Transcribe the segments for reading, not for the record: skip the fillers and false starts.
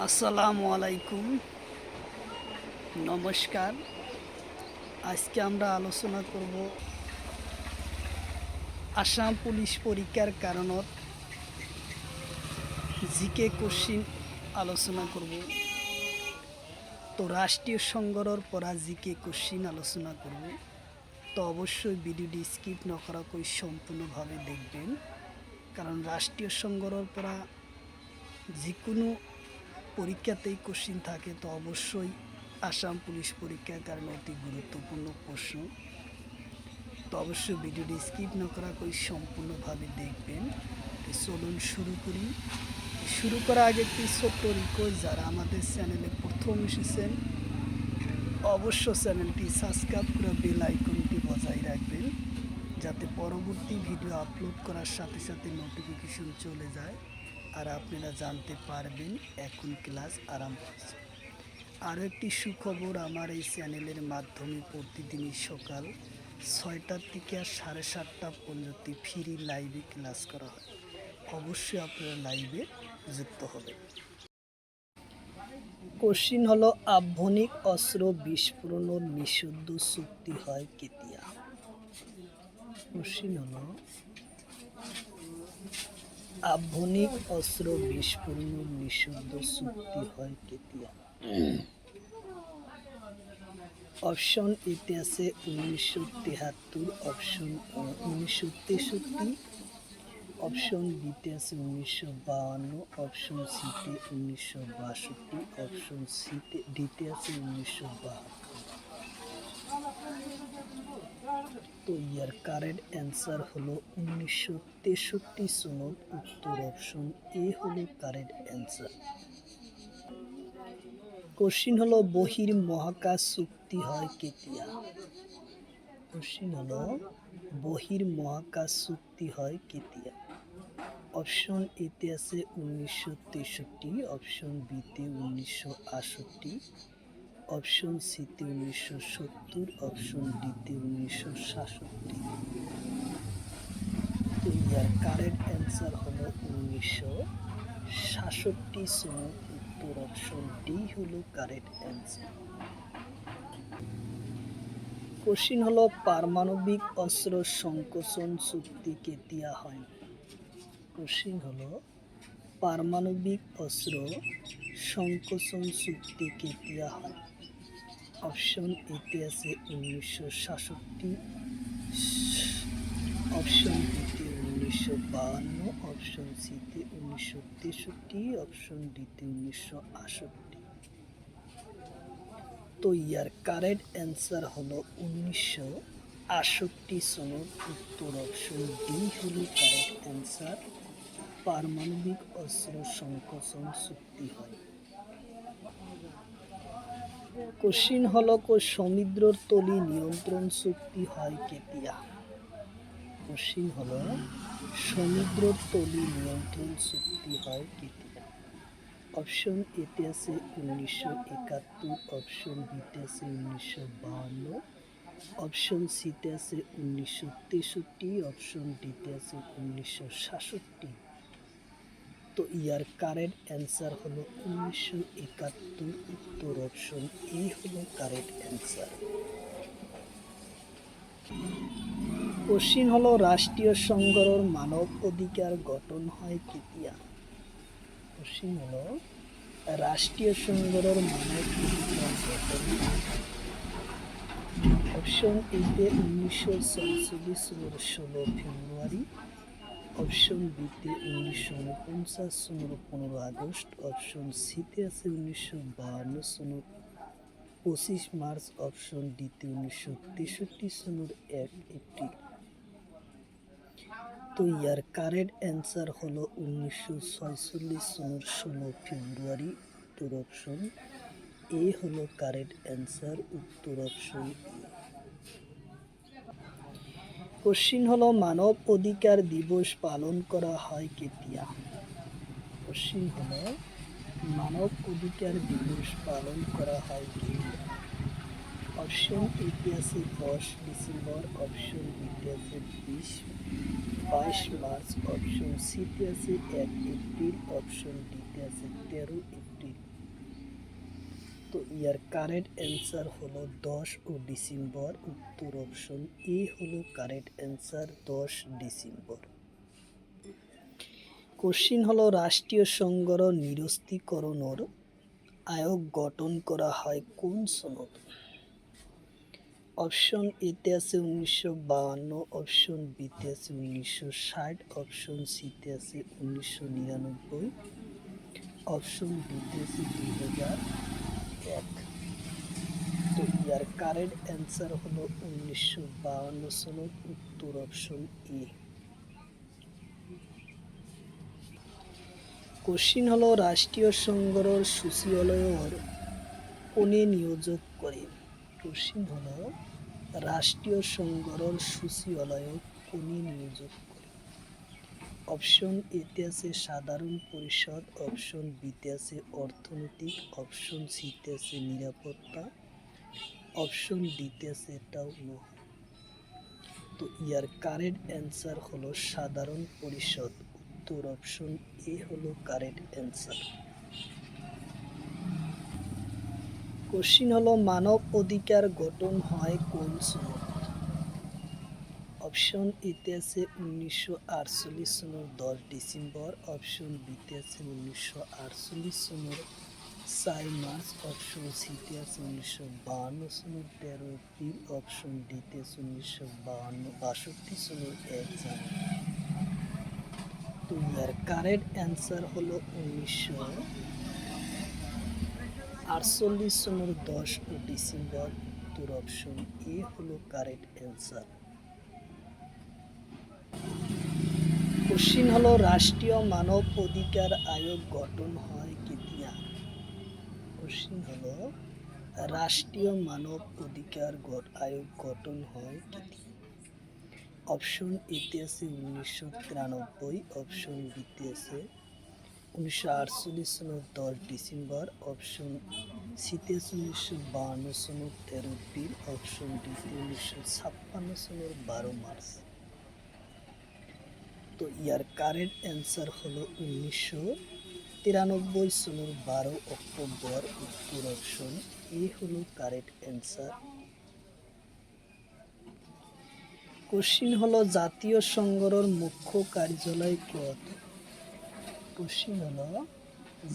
আসসালামু আলাইকুম, নমস্কার। আজকে আমরা আলোচনা করব আসাম পুলিশ পরীক্ষার কারণত জিকে কোশ্চিন আলোচনা করব। তো রাষ্ট্রীয় সংগ্রহর পরা জিকে কোশ্চিন আলোচনা করব। তো অবশ্যই ভিডিওটি স্কিপ নকরাকৈ সম্পূর্ণভাবে দেখবেন, কারণ রাষ্ট্রীয় সংগ্রহর পরা যিকোনো পরীক্ষাতেই কোশ্চিন থাকে। তো অবশ্যই আসাম পুলিশ পরীক্ষার কারণে অতি গুরুত্বপূর্ণ প্রশ্ন। তো অবশ্যই ভিডিওটি স্কিপ না করা করে সম্পূর্ণভাবে দেখবেন। চলুন শুরু করি। শুরু করার আগে একটি ছোট্ট রিকোয়েস্ট, যারা আমাদের চ্যানেলে প্রথম এসেছেন অবশ্য চ্যানেলটি সাবস্ক্রাইব করে বেল আইকনটি বজায় রাখবেন, যাতে পরবর্তী ভিডিও আপলোড করার সাথে সাথে নোটিফিকেশন চলে যায় আর আপনারা জানতে পারবেন এখন ক্লাস আরম্ভ হচ্ছে। আরও একটি সুখবর, আমার এই চ্যানেলের মাধ্যমে প্রতিদিনই সকাল 6টা থেকে 7:30 পর্যন্ত ফ্রি লাইভে ক্লাস করা হয়। অবশ্যই আপনারা লাইভে যুক্ত হবেন। কোশ্চিন হলো, আভ্যন্তরিক অস্ত্র বিস্ফোরণের নিষিদ্ধ চুক্তি হয় কেতিয়া? কোশ্চিন হলো, আভ্যন্তরিক অস্ত্র বিস্ফোরণের নিষিদ্ধ চুক্তি হয় কেতিয়া? অপশন এতে আছে 1973, অপশন 1963, অপশন বিতে আছে 1952, অপশন সিতে 1962, অপশন সিতে ডিতে আছে 1972। তো ইয়ার কারেক্ট অ্যান্সার হলো 1963 সনত উত্তর অপশন এ হলো কারেক্ট অ্যান্সার। কোশ্চিন হলো, বহির মহাকাশ চুক্তি হয় কেতিয়া? কোশ্চিন হলো, বহির মহাকাশ চুক্তি হয় কেতিয়া? অপশন এতে আছে 1963, অপশন বিতে 1968, অপশন সিতে 1970, অপশন ডিতে 1967। তো ইয়ার কারেক্ট অ্যান্সার হলো 1967 সনত উত্তর অপশন ডি হলো কারেক্ট অ্যান্সার। কোশ্চিন হলো, পারমাণবিক অস্ত্র সংকোচন চুক্তি কেতিয়া হয়? কোশ্চিন হলো, পারমাণবিক অস্ত্র সংকোচন চুক্তি কেতিয়া হয়? অপশন এতে আছে 1967, অপশন বিতে 1952, অপশন সিতে 1963, অপশন ডিতে 1968। তো ইয়ার কারেক্ট অ্যান্সার হলো 1968 সনত উত্তর অপশন ডি হলো কারেক্ট অ্যান্সার। পারমাণবিক অস্ত্র সংকোচন চুক্তি হয়। কোশ্চিন হলো, সমুদ্রের তলি নিয়ন্ত্রণ চুক্তি হয় কেতিয়া? কোশ্চিন হলো, সমুদ্রের তলি নিয়ন্ত্রণ চুক্তি হয় কেতিয়া? অপশন এতে আছে 1971, অপশন বিতে আছে 1952, অপশন সিতে আছে 1963, অপশন ডিতে আছে 1967। তো ইয়ার কারেক্ট অ্যান্সার হলো 1971, উত্তর অপশন এ হলো কারেক্ট অ্যান্সার। কোশ্চিন হলো, রাষ্ট্রীয় সংগ্রহর মানব অধিকার গঠন হয় কেতিয়া? কোশ্চিন হলো, রাষ্ট্রীয় সংগ্রহর মানব অধিকার গঠন হয়। অপশন এতে 1947 সনের 16 ফেব্রুয়ারি, অপশন বিতে 1949 সনের 15 আগস্ট, অপশন সিতে আছে 1952 সনের 25 মার্চ, অপশন ডিতে 1963 সনের 1 এপ্রিল। তো ইয়ার কারেক্ট অ্যান্সার হলো 1946 সনের 16 ফেব্রুয়ারি, উত্তর অপশন এ হলো কারেক্ট অ্যান্সার, উত্তর অপশন এ। কোশ্চিন হলো, মানব অধিকার দিবস পালন করা হয় কেতিয়া? কোশ্চিন হলো, মানব অধিকার দিবস পালন করা হয় কেতিয়া? অপশন এতে আছে 10 ডিসেম্বর, অপশন বিতে আছে 20 22 মার্চ, অপশন সিতে আছে 1 এপ্রিল, অপশন ডিতে আছে 13 এপ্রিল। তো ইয়ার কারেক্ট অ্যান্সার হলো 10 ডিসেম্বর। উত্তর অপশন এ হলো কারেক্ট অ্যান্সার, 10 ডিসেম্বর। কোশ্চিন হলো রাষ্ট্রীয় সংঘর নিরস্ত্রীকরণের আয়োগ গঠন করা হয় কোন সনদ? অপশন এতে আছে 1952, অপশন বিতে আছে 1960, অপশন সিতে আছে 1999, অপশন ডিতে আছে 2001। তো ইয়ার কারেক্ট অ্যান্সার হলো 1952 সনদ। উত্তর অপশন এ। কোশ্চিন হলো রাষ্ট্রীয় সংঘর সচিবালয়ের কোনে নিয়োজক করে? কোশ্চিন হলো রাষ্ট্রীয় সংঘর সচিবালয় কোনে নিয়োজক করে? অপশন এতে আছে সাধারণ পরিষদ, অপশন বিতে আছে অর্থনৈতিক, অপশন সিতে আছে নিরাপত্তা, অপশন ডিতে আছে টাউন। তো ইয়ার কারেক্ট অ্যান্সার হলো সাধারণ পরিষদ। উত্তর অপশন এ হলো কারেক্ট অ্যান্সার। কোশ্চিন হলো মানব অধিকার গঠন হয় কোন সনদ? অপশন এতে আছে 1948 সনের 10 ডিসেম্বর, অপশন বিতে আছে 1948 সনের 4 মার্চ, অপশন সিতে আছে 1952 সনের 13 এপ্রিল, অপশন ডিতে আছে 1962 সনের 1 জানুয়ারি। তো ইয়ার কারেক্ট অ্যান্সার হলো 1948 সনের 10 ডিসেম্বর। উত্তর অপশন এ হলো কারেক্ট অ্যান্সার। কোশ্চিন হলো রাষ্ট্রীয় মানব অধিকার আয়োগ গঠন হয় কেতিয়া? কোশ্চিন হলো রাষ্ট্রীয় মানব অধিকার আয়োগ গঠন হয় কেতিয়া? অপশন এতে আছে 1993, অপশন বিতে আছে 1948 সনের 10 ডিসেম্বর, অপশন সিতে আছে 1952 সনের 13 এপ্রিল, অপশন ডিতে 1956 সনের 12 মার্চ। তো ইয়ার কারেক্ট অ্যান্সার হলো 1993 সনের 12 অক্টোবর। উত্তর অপশন এ হলো কারেক্ট অ্যান্সার। কোশ্চিন হলো জাতীয় সংঘর মুখ্য কার্যালয় কত? কোশ্চিন হলো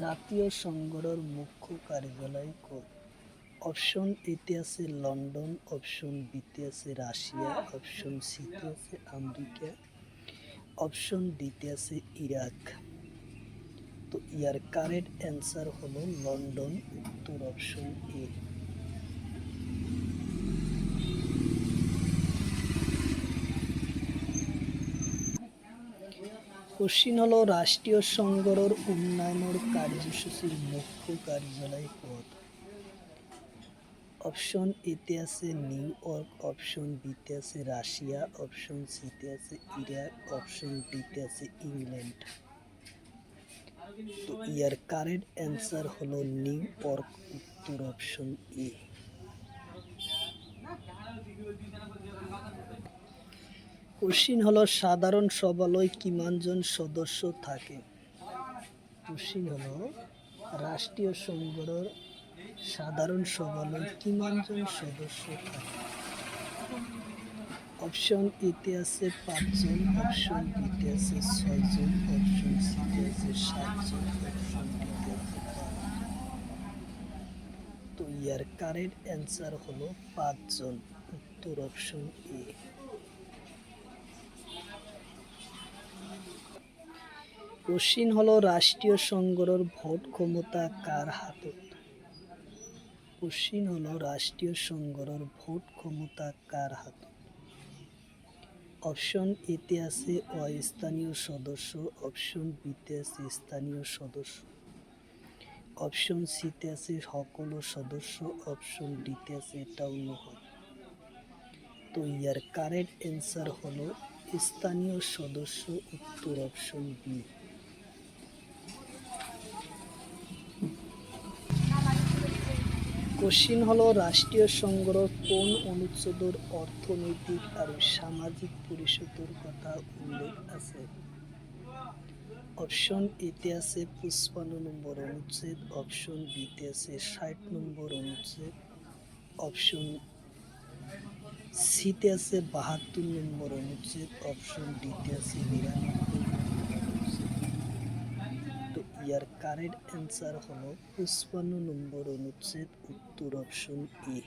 জাতীয় সংঘর মুখ্য কার্যালয় কত? অপশন এতে আছে লন্ডন, অপশন বিতে আছে রাশিয়া, অপশন সিতে আছে আমেরিকা, অপশন ডিতে আছে ইরাক। তো ইয়ার কারেক্ট অ্যান্সার হলো লন্ডন। উত্তর অপশন এ। কোশ্চিন হলো রাষ্ট্রীয় সংঘর উন্নয়নের কার্যসূচির মুখ্য কার্যালয় কত? অপশন এতে আছে নিউ ইয়র্ক, অপশন বিতে আছে রাশিয়া, অপশন সিতে আছে ইরাক, অপশন ডিতে আছে ইংল্যান্ড। তো ইয়ার কারেক্ট অ্যান্সার হলো নিউ ইয়র্ক। উত্তর অপশন এ। কোশ্চিন হলো সাধারণ সভায় কিমানজন সদস্য থাকে? কোশ্চিন হলো রাষ্ট্রীয় সংঘর সাধারণ সভায় কিমানজন সদস্য থাকে? অপশন এতে আছে 5 জন, অপশন বিতে আছে 6 জন, অপশন সিতে আছে 7 জন, অপশন ডিতে আছে 12। তো ইয়ার কারেক্ট অ্যান্সার হলো 5 জন। উত্তর অপশন এ। কোশ্চিন হলো রাষ্ট্রীয় সংঘর ভোট ক্ষমতা কার হাতত? কোশ্চিন হলো রাষ্ট্রীয় সংঘর ভোট ক্ষমতা কার হাতত? অপশন এতে আছে অস্থানীয় সদস্য, অপশন বিতে আছে স্থানীয় সদস্য, অপশন সিতে আছে সকল সদস্য, অপশন ডিতে আছে এটাও নয়। তো ইয়ার কারেক্ট অ্যান্সার হলো স্থানীয় সদস্য। উত্তর অপশন বি। কোশ্চিন হলো রাষ্ট্রীয় সংগ্রহ কোন অনুচ্ছেদের অর্থনৈতিক আর সামাজিক পরিষদের কথা উল্লেখ আছে? অপশন এতে আছে 55 নম্বর অনুচ্ছেদ, অপশন বিতে আছে 60 নম্বর অনুচ্ছেদ, অপশন সিতে আছে 72 নম্বর অনুচ্ছেদ, অপশন ডিতে আছে 99 নম্বর অনুচ্ছেদ। তো ইয়ার কারেক্ট অ্যান্সার হলো 55 নম্বর অনুচ্ছেদ, উত্তর অপশন এ।